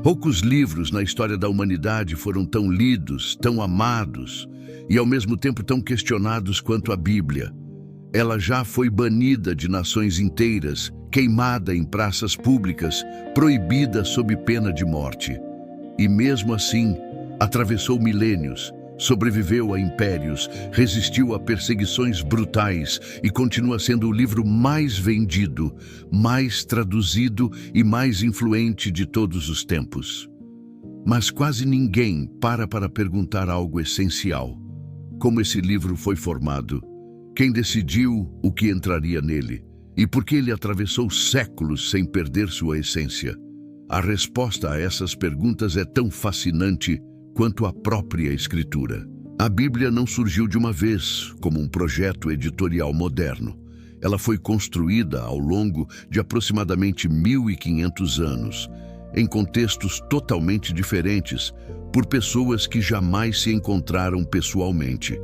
Poucos livros na história da humanidade foram tão lidos, tão amados e ao mesmo tempo tão questionados quanto a Bíblia. Ela já foi banida de nações inteiras, queimada em praças públicas, proibida sob pena de morte. E mesmo assim, atravessou milênios, sobreviveu a impérios, resistiu a perseguições brutais e continua sendo o livro mais vendido, mais traduzido e mais influente de todos os tempos. Mas quase ninguém para perguntar algo essencial. Como esse livro foi formado? Quem decidiu o que entraria nele? E por que ele atravessou séculos sem perder sua essência? A resposta a essas perguntas é tão fascinante quanto a própria Escritura. A Bíblia não surgiu de uma vez como um projeto editorial moderno. Ela foi construída ao longo de aproximadamente 1500 anos, em contextos totalmente diferentes, por pessoas que jamais se encontraram pessoalmente.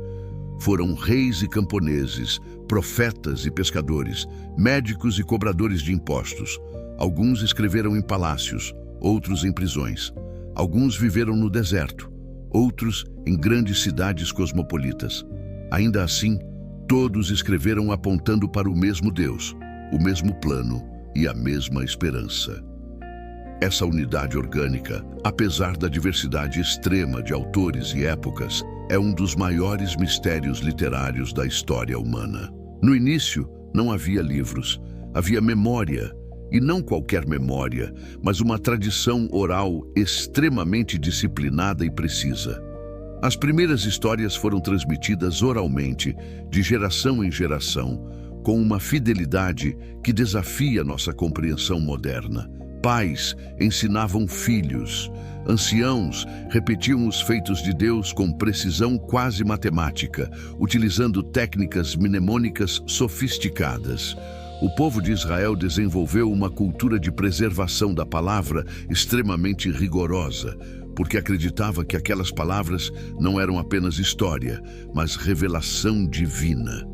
Foram reis e camponeses, profetas e pescadores, médicos e cobradores de impostos. Alguns escreveram em palácios, outros em prisões. Alguns viveram no deserto, outros em grandes cidades cosmopolitas. Ainda assim, todos escreveram apontando para o mesmo Deus, o mesmo plano e a mesma esperança. Essa unidade orgânica, apesar da diversidade extrema de autores e épocas, é um dos maiores mistérios literários da história humana. No início, não havia livros, havia memória, e não qualquer memória, mas uma tradição oral extremamente disciplinada e precisa. As primeiras histórias foram transmitidas oralmente, de geração em geração, com uma fidelidade que desafia nossa compreensão moderna. Pais ensinavam filhos, anciãos repetiam os feitos de Deus com precisão quase matemática, utilizando técnicas mnemônicas sofisticadas. O povo de Israel desenvolveu uma cultura de preservação da palavra extremamente rigorosa, porque acreditava que aquelas palavras não eram apenas história, mas revelação divina.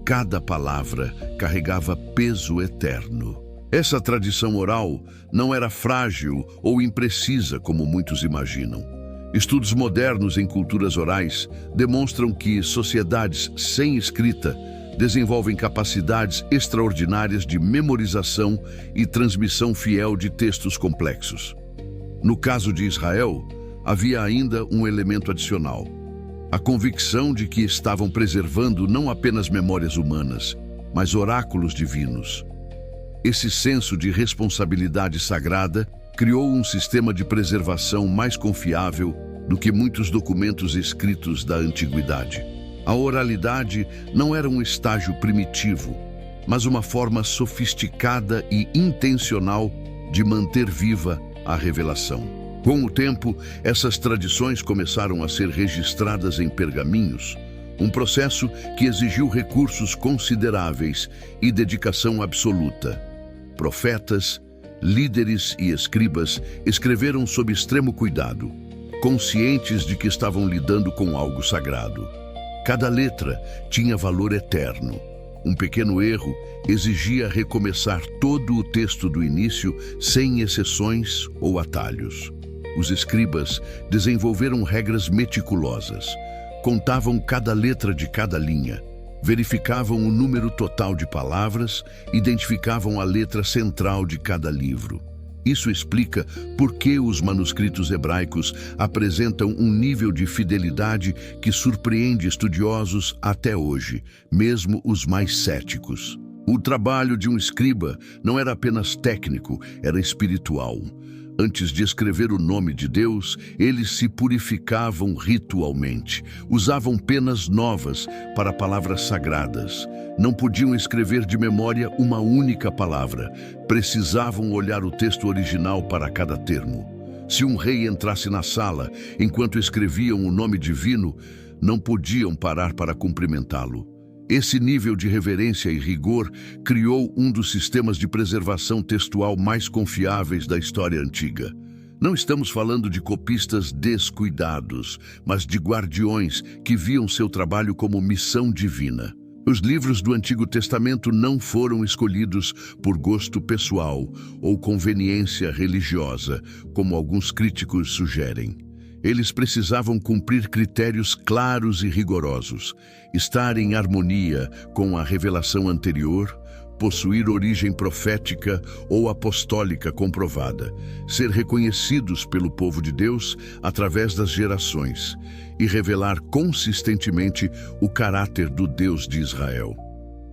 Cada palavra carregava peso eterno. Essa tradição oral não era frágil ou imprecisa como muitos imaginam. Estudos modernos em culturas orais demonstram que sociedades sem escrita desenvolvem capacidades extraordinárias de memorização e transmissão fiel de textos complexos. No caso de Israel, havia ainda um elemento adicional: a convicção de que estavam preservando não apenas memórias humanas, mas oráculos divinos. Esse senso de responsabilidade sagrada criou um sistema de preservação mais confiável do que muitos documentos escritos da antiguidade. A oralidade não era um estágio primitivo, mas uma forma sofisticada e intencional de manter viva a revelação. Com o tempo, essas tradições começaram a ser registradas em pergaminhos, um processo que exigiu recursos consideráveis e dedicação absoluta. Profetas, líderes e escribas escreveram sob extremo cuidado, conscientes de que estavam lidando com algo sagrado. Cada letra tinha valor eterno. Um pequeno erro exigia recomeçar todo o texto do início, sem exceções ou atalhos. Os escribas desenvolveram regras meticulosas, contavam cada letra de cada linha, verificavam o número total de palavras, identificavam a letra central de cada livro. Isso explica por que os manuscritos hebraicos apresentam um nível de fidelidade que surpreende estudiosos até hoje, mesmo os mais céticos. O trabalho de um escriba não era apenas técnico, era espiritual. Antes de escrever o nome de Deus, eles se purificavam ritualmente, usavam penas novas para palavras sagradas. Não podiam escrever de memória uma única palavra, precisavam olhar o texto original para cada termo. Se um rei entrasse na sala enquanto escreviam o nome divino, não podiam parar para cumprimentá-lo. Esse nível de reverência e rigor criou um dos sistemas de preservação textual mais confiáveis da história antiga. Não estamos falando de copistas descuidados, mas de guardiões que viam seu trabalho como missão divina. Os livros do Antigo Testamento não foram escolhidos por gosto pessoal ou conveniência religiosa, como alguns críticos sugerem. Eles precisavam cumprir critérios claros e rigorosos, estar em harmonia com a revelação anterior, possuir origem profética ou apostólica comprovada, ser reconhecidos pelo povo de Deus através das gerações e revelar consistentemente o caráter do Deus de Israel.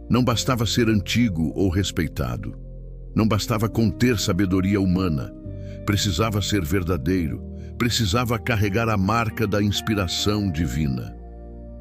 Não bastava ser antigo ou respeitado. Não bastava conter sabedoria humana. Precisava ser verdadeiro. Precisava carregar a marca da inspiração divina.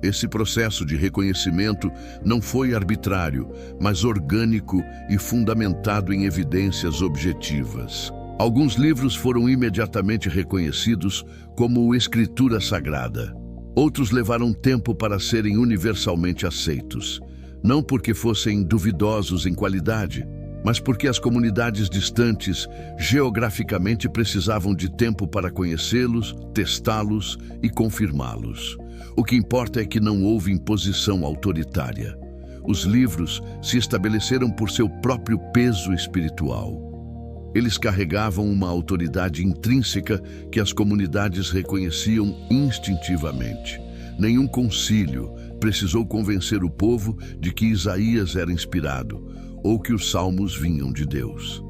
Esse processo de reconhecimento não foi arbitrário, mas orgânico e fundamentado em evidências objetivas. Alguns livros foram imediatamente reconhecidos como escritura sagrada. Outros levaram tempo para serem universalmente aceitos, não porque fossem duvidosos em qualidade, mas porque as comunidades distantes geograficamente precisavam de tempo para conhecê-los, testá-los e confirmá-los. O que importa é que não houve imposição autoritária. Os livros se estabeleceram por seu próprio peso espiritual. Eles carregavam uma autoridade intrínseca que as comunidades reconheciam instintivamente. Nenhum concílio precisou convencer o povo de que Isaías era inspirado ou que os salmos vinham de Deus.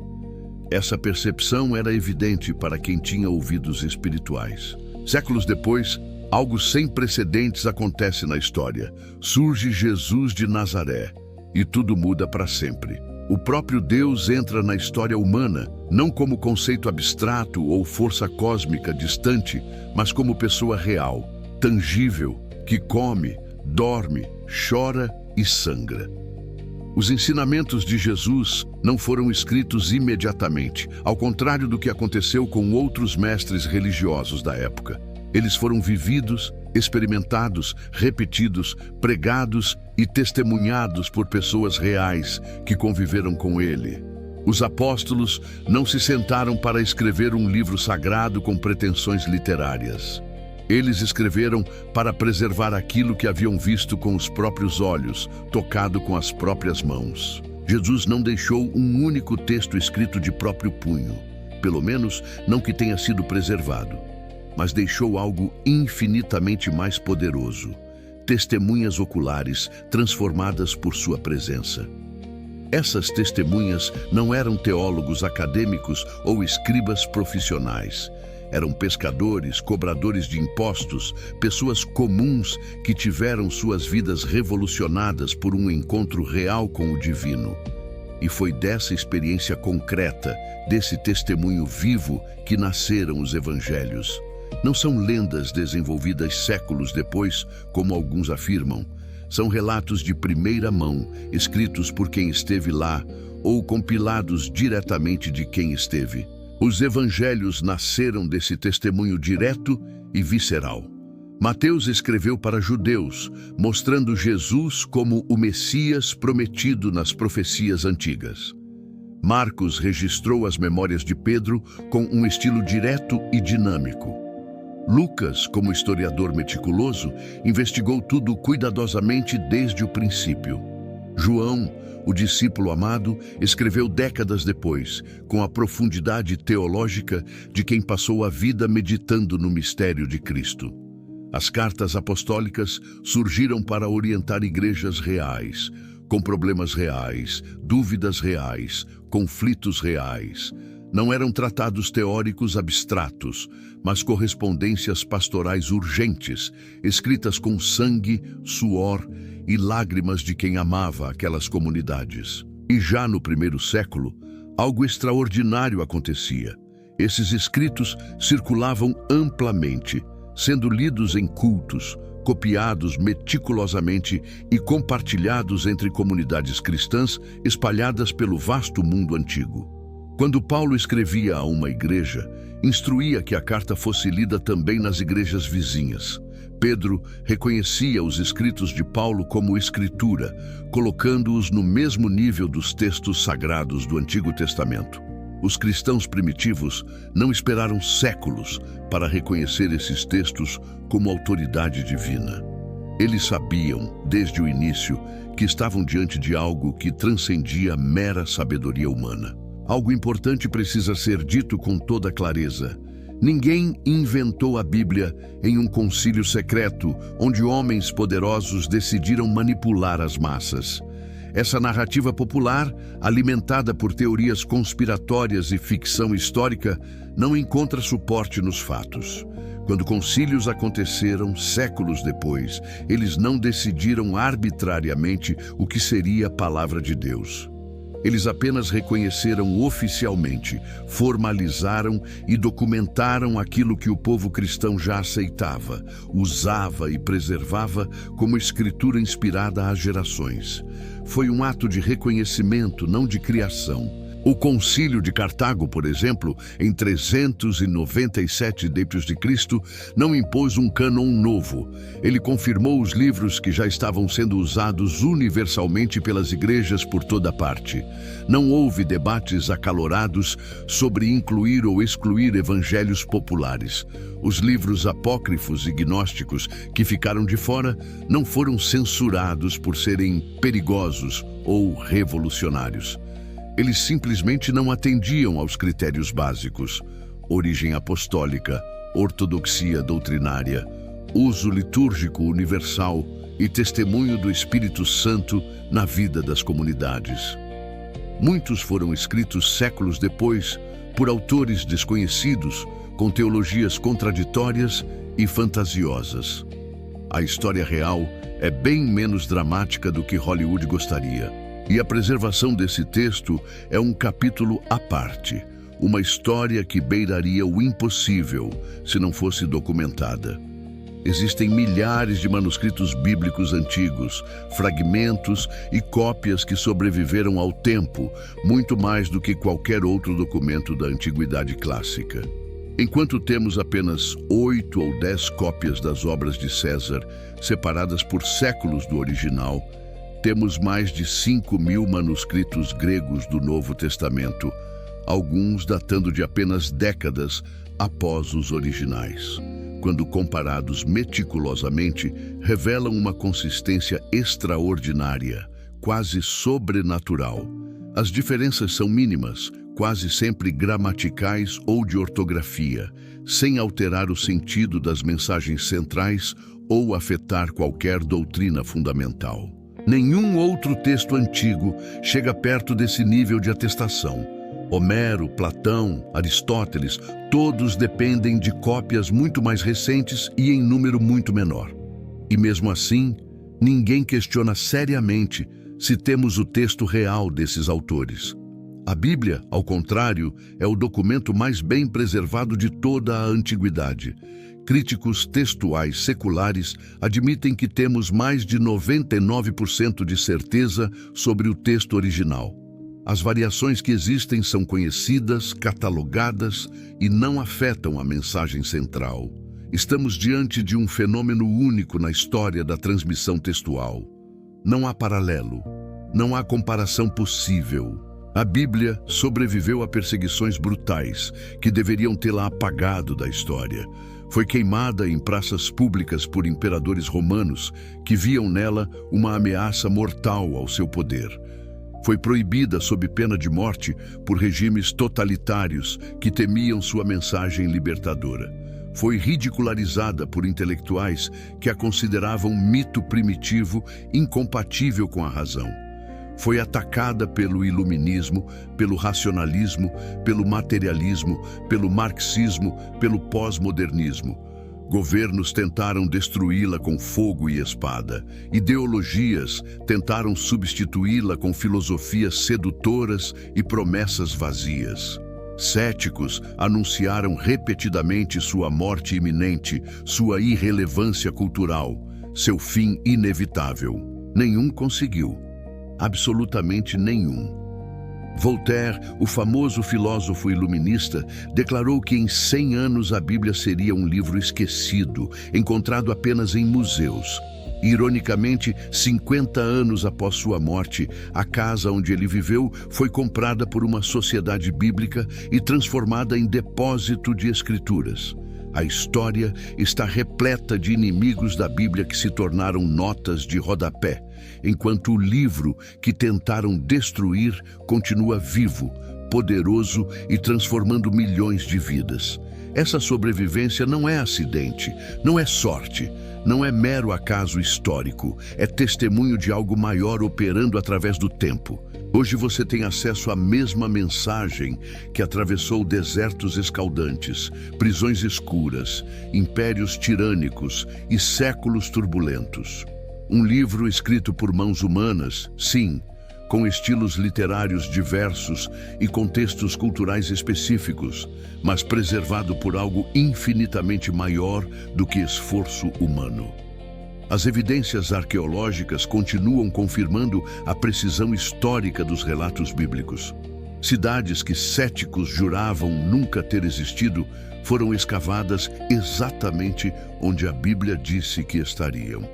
Essa percepção era evidente para quem tinha ouvidos espirituais. Séculos depois, algo sem precedentes acontece na história. Surge Jesus de Nazaré e tudo muda para sempre. O próprio Deus entra na história humana, não como conceito abstrato ou força cósmica distante, mas como pessoa real, tangível, que come, dorme, chora e sangra. Os ensinamentos de Jesus não foram escritos imediatamente, ao contrário do que aconteceu com outros mestres religiosos da época. Eles foram vividos, experimentados, repetidos, pregados e testemunhados por pessoas reais que conviveram com ele. Os apóstolos não se sentaram para escrever um livro sagrado com pretensões literárias. Eles escreveram para preservar aquilo que haviam visto com os próprios olhos, tocado com as próprias mãos. Jesus não deixou um único texto escrito de próprio punho, pelo menos não que tenha sido preservado, mas deixou algo infinitamente mais poderoso: testemunhas oculares transformadas por sua presença. Essas testemunhas não eram teólogos acadêmicos ou escribas profissionais. Eram pescadores, cobradores de impostos, pessoas comuns que tiveram suas vidas revolucionadas por um encontro real com o divino. E foi dessa experiência concreta, desse testemunho vivo, que nasceram os evangelhos. Não são lendas desenvolvidas séculos depois, como alguns afirmam. São relatos de primeira mão, escritos por quem esteve lá, ou compilados diretamente de quem esteve. Os evangelhos nasceram desse testemunho direto e visceral. Mateus escreveu para judeus, mostrando Jesus como o Messias prometido nas profecias antigas. Marcos registrou as memórias de Pedro com um estilo direto e dinâmico. Lucas, como historiador meticuloso, investigou tudo cuidadosamente desde o princípio. João, o discípulo amado, escreveu décadas depois, com a profundidade teológica de quem passou a vida meditando no mistério de Cristo. As cartas apostólicas surgiram para orientar igrejas reais, com problemas reais, dúvidas reais, conflitos reais. Não eram tratados teóricos abstratos, mas correspondências pastorais urgentes, escritas com sangue, suor e lágrimas de quem amava aquelas comunidades. E já no primeiro século, algo extraordinário acontecia. Esses escritos circulavam amplamente, sendo lidos em cultos, copiados meticulosamente e compartilhados entre comunidades cristãs espalhadas pelo vasto mundo antigo. Quando Paulo escrevia a uma igreja, instruía que a carta fosse lida também nas igrejas vizinhas. Pedro reconhecia os escritos de Paulo como escritura, colocando-os no mesmo nível dos textos sagrados do Antigo Testamento. Os cristãos primitivos não esperaram séculos para reconhecer esses textos como autoridade divina. Eles sabiam, desde o início, que estavam diante de algo que transcendia a mera sabedoria humana. Algo importante precisa ser dito com toda clareza. Ninguém inventou a Bíblia em um concílio secreto, onde homens poderosos decidiram manipular as massas. Essa narrativa popular, alimentada por teorias conspiratórias e ficção histórica, não encontra suporte nos fatos. Quando concílios aconteceram séculos depois, eles não decidiram arbitrariamente o que seria a palavra de Deus. Eles apenas reconheceram oficialmente, formalizaram e documentaram aquilo que o povo cristão já aceitava, usava e preservava como escritura inspirada às gerações. Foi um ato de reconhecimento, não de criação. O Concílio de Cartago, por exemplo, em 397 d.C., não impôs um cânon novo. Ele confirmou os livros que já estavam sendo usados universalmente pelas igrejas por toda parte. Não houve debates acalorados sobre incluir ou excluir evangelhos populares. Os livros apócrifos e gnósticos que ficaram de fora não foram censurados por serem perigosos ou revolucionários. Eles simplesmente não atendiam aos critérios básicos: origem apostólica, ortodoxia doutrinária, uso litúrgico universal e testemunho do Espírito Santo na vida das comunidades. Muitos foram escritos séculos depois por autores desconhecidos, com teologias contraditórias e fantasiosas. A história real é bem menos dramática do que Hollywood gostaria. E a preservação desse texto é um capítulo à parte, uma história que beiraria o impossível se não fosse documentada. Existem milhares de manuscritos bíblicos antigos, fragmentos e cópias que sobreviveram ao tempo, muito mais do que qualquer outro documento da Antiguidade Clássica. Enquanto temos apenas 8 ou 10 cópias das obras de César, separadas por séculos do original, temos mais de 5.000 manuscritos gregos do Novo Testamento, alguns datando de apenas décadas após os originais. Quando comparados meticulosamente, revelam uma consistência extraordinária, quase sobrenatural. As diferenças são mínimas, quase sempre gramaticais ou de ortografia, sem alterar o sentido das mensagens centrais ou afetar qualquer doutrina fundamental. Nenhum outro texto antigo chega perto desse nível de atestação. Homero, Platão, Aristóteles, todos dependem de cópias muito mais recentes e em número muito menor. E mesmo assim, ninguém questiona seriamente se temos o texto real desses autores. A Bíblia, ao contrário, é o documento mais bem preservado de toda a antiguidade. Críticos textuais seculares admitem que temos mais de 99% de certeza sobre o texto original. As variações que existem são conhecidas, catalogadas e não afetam a mensagem central. Estamos diante de um fenômeno único na história da transmissão textual. Não há paralelo, não há comparação possível. A Bíblia sobreviveu a perseguições brutais que deveriam tê-la apagado da história. Foi queimada em praças públicas por imperadores romanos que viam nela uma ameaça mortal ao seu poder. Foi proibida sob pena de morte por regimes totalitários que temiam sua mensagem libertadora. Foi ridicularizada por intelectuais que a consideravam mito primitivo incompatível com a razão. Foi atacada pelo iluminismo, pelo racionalismo, pelo materialismo, pelo marxismo, pelo pós-modernismo. Governos tentaram destruí-la com fogo e espada. Ideologias tentaram substituí-la com filosofias sedutoras e promessas vazias. Céticos anunciaram repetidamente sua morte iminente, sua irrelevância cultural, seu fim inevitável. Nenhum conseguiu. Absolutamente nenhum. Voltaire, o famoso filósofo iluminista, declarou que em 100 anos a Bíblia seria um livro esquecido, encontrado apenas em museus. Ironicamente, 50 anos após sua morte, a casa onde ele viveu foi comprada por uma sociedade bíblica e transformada em depósito de escrituras. A história está repleta de inimigos da Bíblia que se tornaram notas de rodapé, enquanto o livro que tentaram destruir continua vivo, poderoso e transformando milhões de vidas. Essa sobrevivência não é acidente, não é sorte, não é mero acaso histórico, é testemunho de algo maior operando através do tempo. Hoje você tem acesso à mesma mensagem que atravessou desertos escaldantes, prisões escuras, impérios tirânicos e séculos turbulentos. Um livro escrito por mãos humanas, sim, com estilos literários diversos e contextos culturais específicos, mas preservado por algo infinitamente maior do que esforço humano. As evidências arqueológicas continuam confirmando a precisão histórica dos relatos bíblicos. Cidades que céticos juravam nunca ter existido foram escavadas exatamente onde a Bíblia disse que estariam.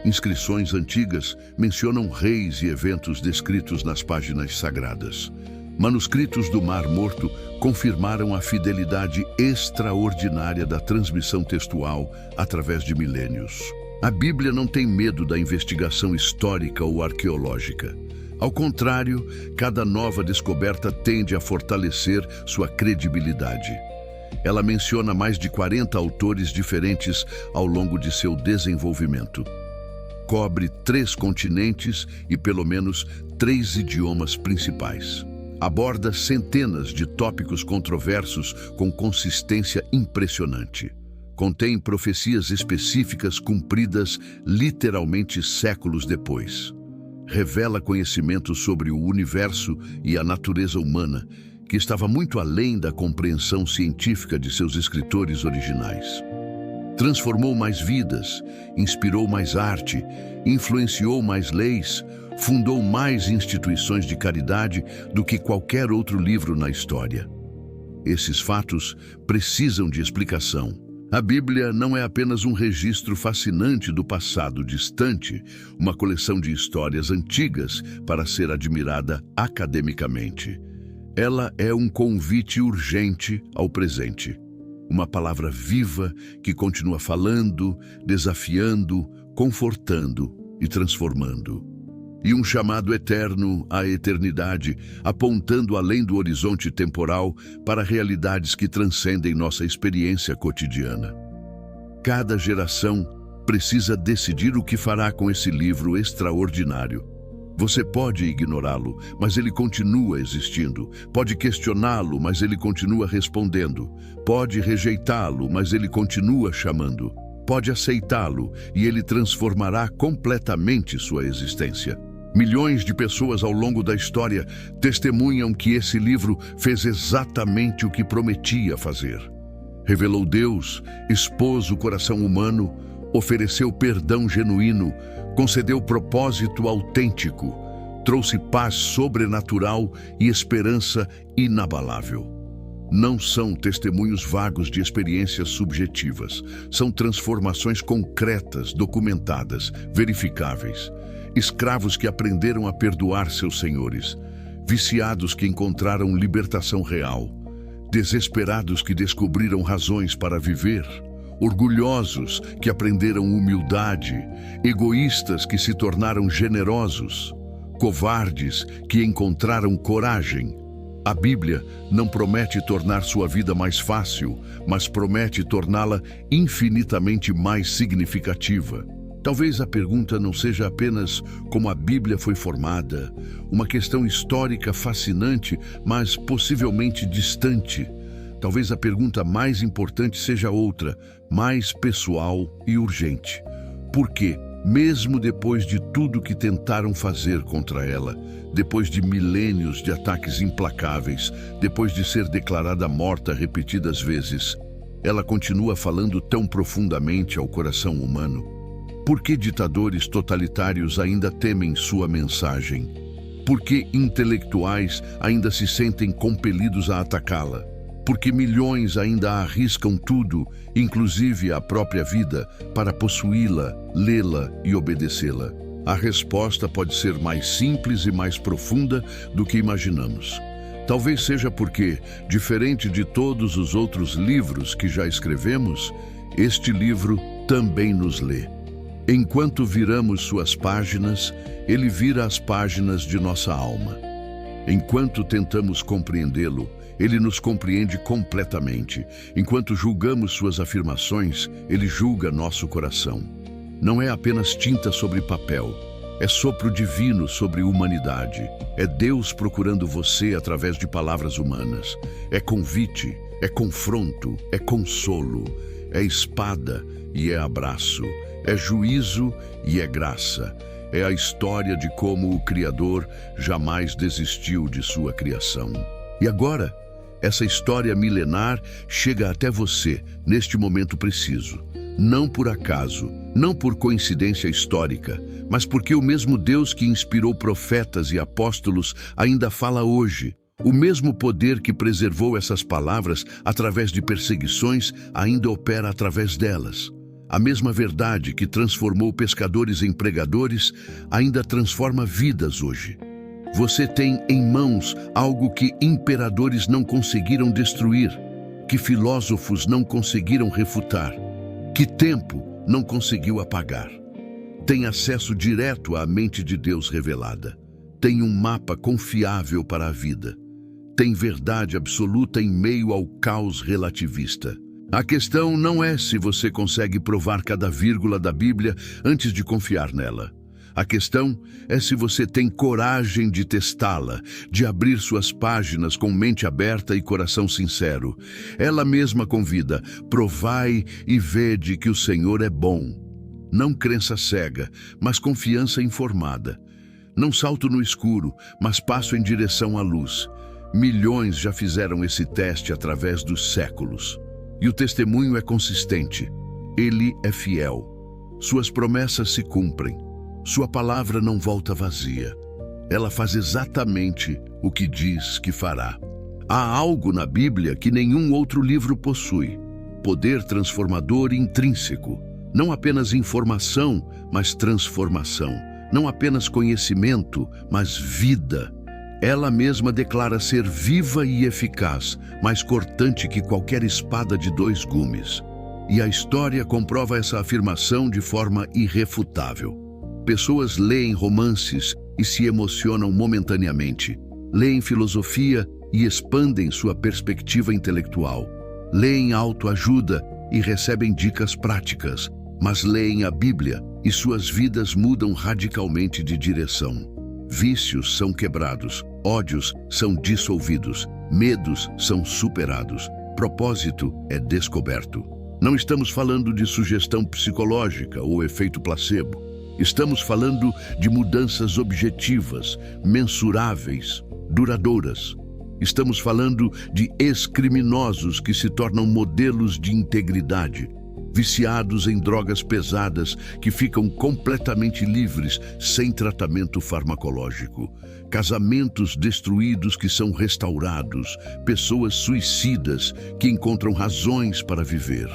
Inscrições antigas mencionam reis e eventos descritos nas páginas sagradas. Manuscritos do Mar Morto confirmaram a fidelidade extraordinária da transmissão textual através de milênios. A Bíblia não tem medo da investigação histórica ou arqueológica. Ao contrário, cada nova descoberta tende a fortalecer sua credibilidade. Ela menciona mais de 40 autores diferentes ao longo de seu desenvolvimento. Cobre 3 continentes e pelo menos 3 idiomas principais. Aborda centenas de tópicos controversos com consistência impressionante. Contém profecias específicas cumpridas literalmente séculos depois. Revela conhecimento sobre o universo e a natureza humana, que estava muito além da compreensão científica de seus escritores originais. Transformou mais vidas, inspirou mais arte, influenciou mais leis, fundou mais instituições de caridade do que qualquer outro livro na história. Esses fatos precisam de explicação. A Bíblia não é apenas um registro fascinante do passado distante, uma coleção de histórias antigas para ser admirada academicamente. Ela é um convite urgente ao presente. Uma palavra viva que continua falando, desafiando, confortando e transformando. E um chamado eterno à eternidade, apontando além do horizonte temporal para realidades que transcendem nossa experiência cotidiana. Cada geração precisa decidir o que fará com esse livro extraordinário. Você pode ignorá-lo, mas ele continua existindo. Pode questioná-lo, mas ele continua respondendo. Pode rejeitá-lo, mas ele continua chamando. Pode aceitá-lo e ele transformará completamente sua existência. Milhões de pessoas ao longo da história testemunham que esse livro fez exatamente o que prometia fazer. Revelou Deus, expôs o coração humano, ofereceu perdão genuíno, concedeu propósito autêntico, trouxe paz sobrenatural e esperança inabalável. Não são testemunhos vagos de experiências subjetivas, são transformações concretas, documentadas, verificáveis. Escravos que aprenderam a perdoar seus senhores, viciados que encontraram libertação real, desesperados que descobriram razões para viver, orgulhosos que aprenderam humildade, egoístas que se tornaram generosos, covardes que encontraram coragem. A Bíblia não promete tornar sua vida mais fácil, mas promete torná-la infinitamente mais significativa. Talvez a pergunta não seja apenas como a Bíblia foi formada, uma questão histórica fascinante, mas possivelmente distante. Talvez a pergunta mais importante seja outra, mais pessoal e urgente. Por quê? Mesmo depois de tudo que tentaram fazer contra ela, depois de milênios de ataques implacáveis, depois de ser declarada morta repetidas vezes, ela continua falando tão profundamente ao coração humano. Por que ditadores totalitários ainda temem sua mensagem? Por que intelectuais ainda se sentem compelidos a atacá-la? Por que milhões ainda arriscam tudo, inclusive a própria vida, para possuí-la, lê-la e obedecê-la? A resposta pode ser mais simples e mais profunda do que imaginamos. Talvez seja porque, diferente de todos os outros livros que já escrevemos, este livro também nos lê. Enquanto viramos suas páginas, ele vira as páginas de nossa alma. Enquanto tentamos compreendê-lo, ele nos compreende completamente. Enquanto julgamos suas afirmações, ele julga nosso coração. Não é apenas tinta sobre papel, é sopro divino sobre humanidade. É Deus procurando você através de palavras humanas. É convite, é confronto, é consolo, é espada e é abraço, é juízo e é graça. É a história de como o Criador jamais desistiu de sua criação. E agora, essa história milenar chega até você neste momento preciso. Não por acaso, não por coincidência histórica, mas porque o mesmo Deus que inspirou profetas e apóstolos ainda fala hoje. O mesmo poder que preservou essas palavras através de perseguições ainda opera através delas. A mesma verdade que transformou pescadores em pregadores ainda transforma vidas hoje. Você tem em mãos algo que imperadores não conseguiram destruir, que filósofos não conseguiram refutar, que tempo não conseguiu apagar. Tem acesso direto à mente de Deus revelada. Tem um mapa confiável para a vida. Tem verdade absoluta em meio ao caos relativista. A questão não é se você consegue provar cada vírgula da Bíblia antes de confiar nela. A questão é se você tem coragem de testá-la, de abrir suas páginas com mente aberta e coração sincero. Ela mesma convida: provai e vede que o Senhor é bom. Não crença cega, mas confiança informada. Não salto no escuro, mas passo em direção à luz. Milhões já fizeram esse teste através dos séculos. E o testemunho é consistente. Ele é fiel. Suas promessas se cumprem. Sua palavra não volta vazia. Ela faz exatamente o que diz que fará. Há algo na Bíblia que nenhum outro livro possui. Poder transformador intrínseco. Não apenas informação, mas transformação. Não apenas conhecimento, mas vida. Ela mesma declara ser viva e eficaz, mais cortante que qualquer espada de 2 gumes. E a história comprova essa afirmação de forma irrefutável. Pessoas leem romances e se emocionam momentaneamente. Leem filosofia e expandem sua perspectiva intelectual. Leem autoajuda e recebem dicas práticas. Mas leem a Bíblia e suas vidas mudam radicalmente de direção. Vícios são quebrados, ódios são dissolvidos, medos são superados, propósito é descoberto. Não estamos falando de sugestão psicológica ou efeito placebo. Estamos falando de mudanças objetivas, mensuráveis, duradouras. Estamos falando de ex-criminosos que se tornam modelos de integridade, viciados em drogas pesadas que ficam completamente livres sem tratamento farmacológico, casamentos destruídos que são restaurados, pessoas suicidas que encontram razões para viver.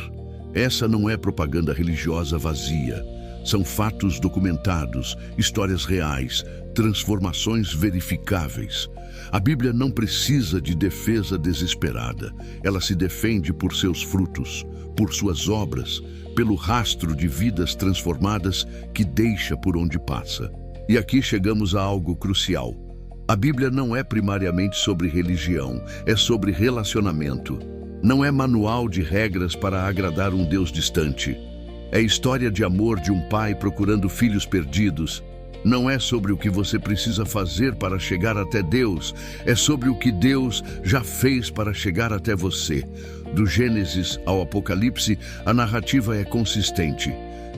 Essa não é propaganda religiosa vazia. São fatos documentados, histórias reais, transformações verificáveis. A Bíblia não precisa de defesa desesperada. Ela se defende por seus frutos, por suas obras, pelo rastro de vidas transformadas que deixa por onde passa. E aqui chegamos a algo crucial. A Bíblia não é primariamente sobre religião, é sobre relacionamento. Não é manual de regras para agradar um Deus distante. É história de amor de um pai procurando filhos perdidos. Não é sobre o que você precisa fazer para chegar até Deus, é sobre o que Deus já fez para chegar até você. Do Gênesis ao Apocalipse, a narrativa é consistente.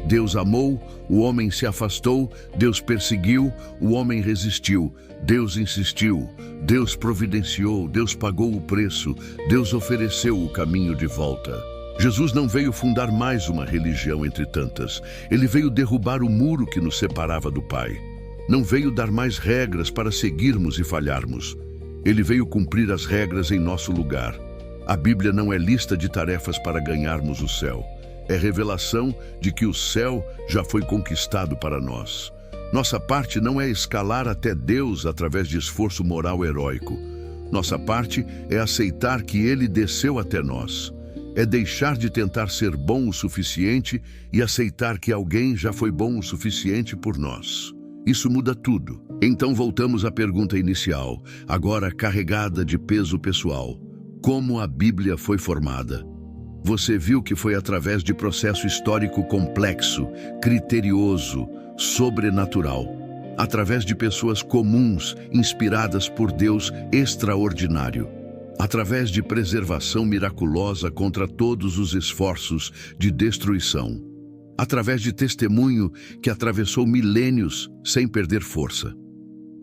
Deus amou, o homem se afastou, Deus perseguiu, o homem resistiu, Deus insistiu, Deus providenciou, Deus pagou o preço, Deus ofereceu o caminho de volta. Jesus não veio fundar mais uma religião entre tantas. Ele veio derrubar o muro que nos separava do Pai. Não veio dar mais regras para seguirmos e falharmos. Ele veio cumprir as regras em nosso lugar. A Bíblia não é lista de tarefas para ganharmos o céu. É revelação de que o céu já foi conquistado para nós. Nossa parte não é escalar até Deus através de esforço moral heróico. Nossa parte é aceitar que Ele desceu até nós. É deixar de tentar ser bom o suficiente e aceitar que alguém já foi bom o suficiente por nós. Isso muda tudo. Então voltamos à pergunta inicial, agora carregada de peso pessoal. Como a Bíblia foi formada? Você viu que foi através de processo histórico complexo, criterioso, sobrenatural. Através de pessoas comuns, inspiradas por Deus extraordinário. Através de preservação miraculosa contra todos os esforços de destruição. Através de testemunho que atravessou milênios sem perder força.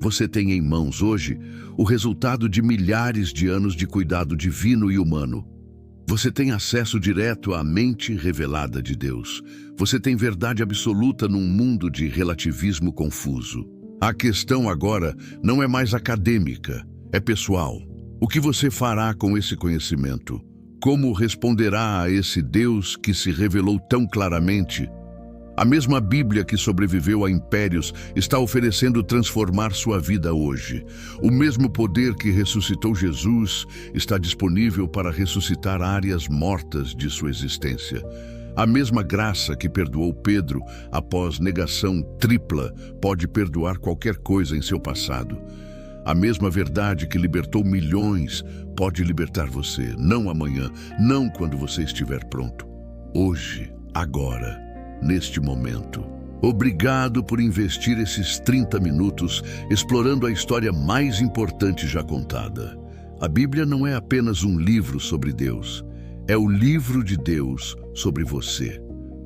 Você tem em mãos hoje o resultado de milhares de anos de cuidado divino e humano. Você tem acesso direto à mente revelada de Deus. Você tem verdade absoluta num mundo de relativismo confuso. A questão agora não é mais acadêmica, é pessoal. O que você fará com esse conhecimento? Como responderá a esse Deus que se revelou tão claramente? A mesma Bíblia que sobreviveu a impérios está oferecendo transformar sua vida hoje. O mesmo poder que ressuscitou Jesus está disponível para ressuscitar áreas mortas de sua existência. A mesma graça que perdoou Pedro após negação tripla pode perdoar qualquer coisa em seu passado. A mesma verdade que libertou milhões pode libertar você, não amanhã, não quando você estiver pronto. Hoje, agora, neste momento. Obrigado por investir esses 30 minutos explorando a história mais importante já contada. A Bíblia não é apenas um livro sobre Deus, é o livro de Deus sobre você.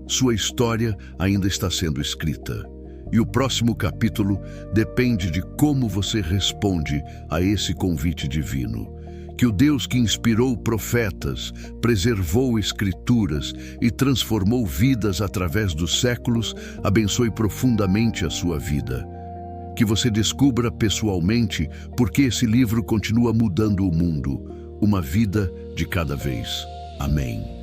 Sua história ainda está sendo escrita. E o próximo capítulo depende de como você responde a esse convite divino. Que o Deus que inspirou profetas, preservou escrituras e transformou vidas através dos séculos, abençoe profundamente a sua vida. Que você descubra pessoalmente por que esse livro continua mudando o mundo, uma vida de cada vez. Amém.